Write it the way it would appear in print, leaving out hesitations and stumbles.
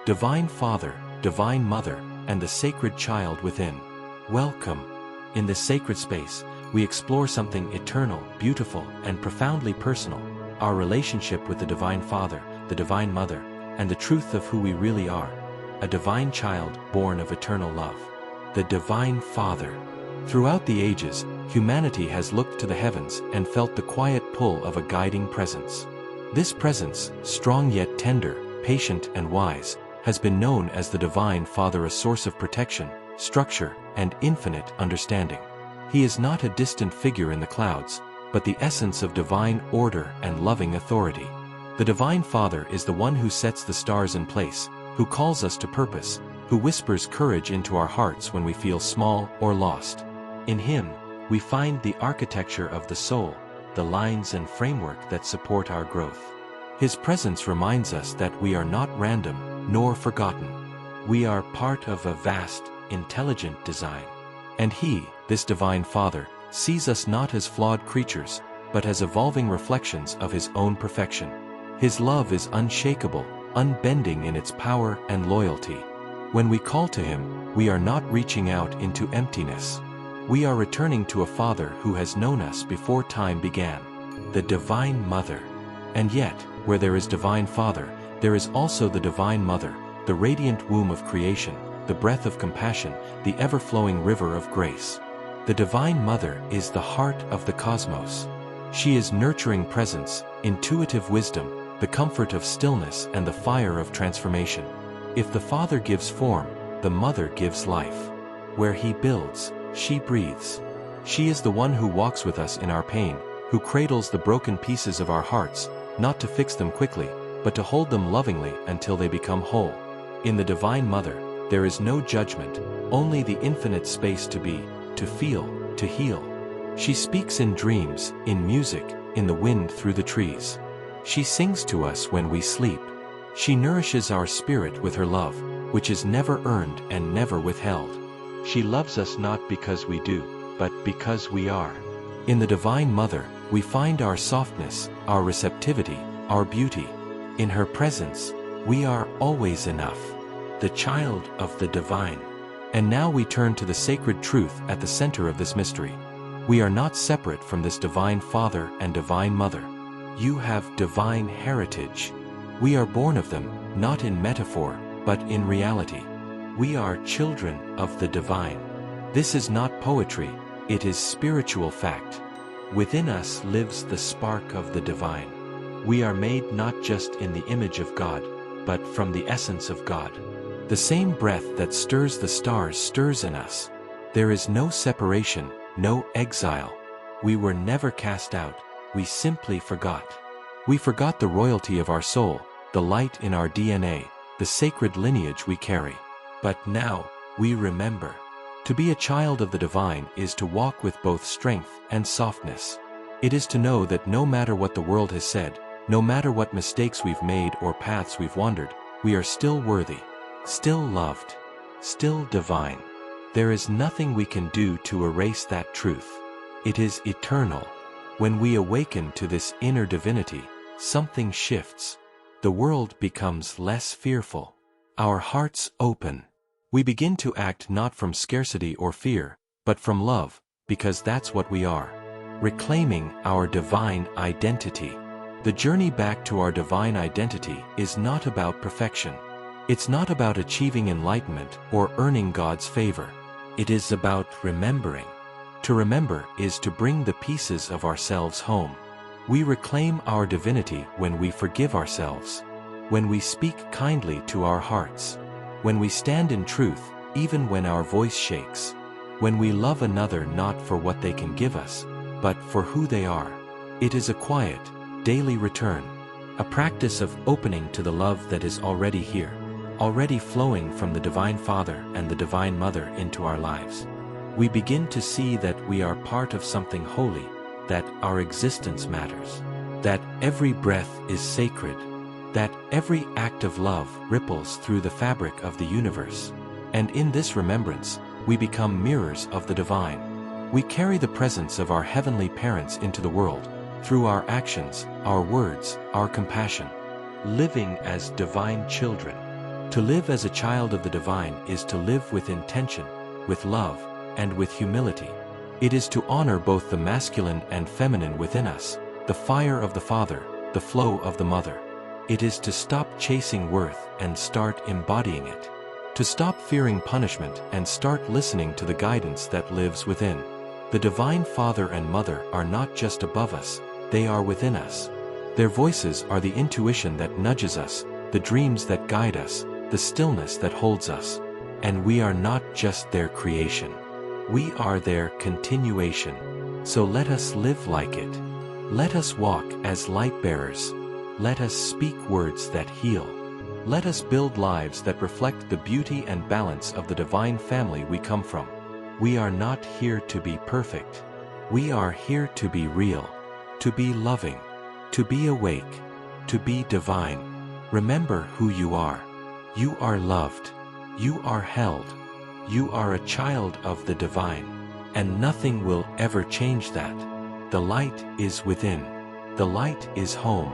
Divine Father, Divine Mother, and the sacred child within. Welcome. In this sacred space, we explore something eternal, beautiful, and profoundly personal, our relationship with the Divine Father, the Divine Mother, and the truth of who we really are, a divine child born of eternal love. The Divine Father. Throughout the ages, humanity has looked to the heavens and felt the quiet pull of a guiding presence. This presence, strong yet tender, patient and wise, has been known as the Divine Father, a source of protection, structure, and infinite understanding. He is not a distant figure in the clouds, but the essence of divine order and loving authority. The Divine Father is the one who sets the stars in place, who calls us to purpose, who whispers courage into our hearts when we feel small or lost. In him, we find the architecture of the soul, the lines and framework that support our growth. His presence reminds us that we are not random, nor forgotten. We are part of a vast, intelligent design. And he, this Divine Father, sees us not as flawed creatures, but as evolving reflections of his own perfection. His love is unshakable, unbending in its power and loyalty. When we call to him, we are not reaching out into emptiness. We are returning to a Father who has known us before time began, the Divine Mother. And yet, where there is Divine Father, there is also the Divine Mother, the radiant womb of creation, the breath of compassion, the ever-flowing river of grace. The Divine Mother is the heart of the cosmos. She is nurturing presence, intuitive wisdom, the comfort of stillness and the fire of transformation. If the Father gives form, the Mother gives life. Where he builds, she breathes. She is the one who walks with us in our pain, who cradles the broken pieces of our hearts, not to fix them quickly, but to hold them lovingly until they become whole. In the Divine Mother, there is no judgment, only the infinite space to be, to feel, to heal. She speaks in dreams, in music, in the wind through the trees. She sings to us when we sleep. She nourishes our spirit with her love, which is never earned and never withheld. She loves us not because we do, but because we are. In the Divine Mother, we find our softness, our receptivity, our beauty. In her presence, we are always enough, the child of the divine. And now we turn to the sacred truth at the center of this mystery. We are not separate from this Divine Father and Divine Mother. You have divine heritage. We are born of them, not in metaphor, but in reality. We are children of the divine. This is not poetry, it is spiritual fact. Within us lives the spark of the divine. We are made not just in the image of God, but from the essence of God. The same breath that stirs the stars stirs in us. There is no separation, no exile. We were never cast out, we simply forgot. We forgot the royalty of our soul, the light in our DNA, the sacred lineage we carry. But now, we remember. To be a child of the divine is to walk with both strength and softness. It is to know that no matter what the world has said, no matter what mistakes we've made or paths we've wandered, we are still worthy, still loved, still divine. There is nothing we can do to erase that truth. It is eternal. When we awaken to this inner divinity, something shifts. The world becomes less fearful. Our hearts open. We begin to act not from scarcity or fear, but from love, because that's what we are. Reclaiming our divine identity. The journey back to our divine identity is not about perfection. It's not about achieving enlightenment or earning God's favor. It is about remembering. To remember is to bring the pieces of ourselves home. We reclaim our divinity when we forgive ourselves, when we speak kindly to our hearts, when we stand in truth, even when our voice shakes, when we love another not for what they can give us, but for who they are. It is a quiet, daily return, a practice of opening to the love that is already here, already flowing from the Divine Father and the Divine Mother into our lives. We begin to see that we are part of something holy, that our existence matters, that every breath is sacred, that every act of love ripples through the fabric of the universe. And in this remembrance, we become mirrors of the divine. We carry the presence of our heavenly parents into the world, through our actions, our words, our compassion, living as divine children. To live as a child of the divine is to live with intention, with love, and with humility. It is to honor both the masculine and feminine within us, the fire of the father, the flow of the mother. It is to stop chasing worth and start embodying it. To stop fearing punishment and start listening to the guidance that lives within. The divine father and mother are not just above us, they are within us. Their voices are the intuition that nudges us, the dreams that guide us, the stillness that holds us. And we are not just their creation. We are their continuation. So let us live like it. Let us walk as light bearers. Let us speak words that heal. Let us build lives that reflect the beauty and balance of the divine family we come from. We are not here to be perfect. We are here to be real, to be loving, to be awake, to be divine. Remember who you are. You are loved. You are held. You are a child of the divine. And nothing will ever change that. The light is within. The light is home.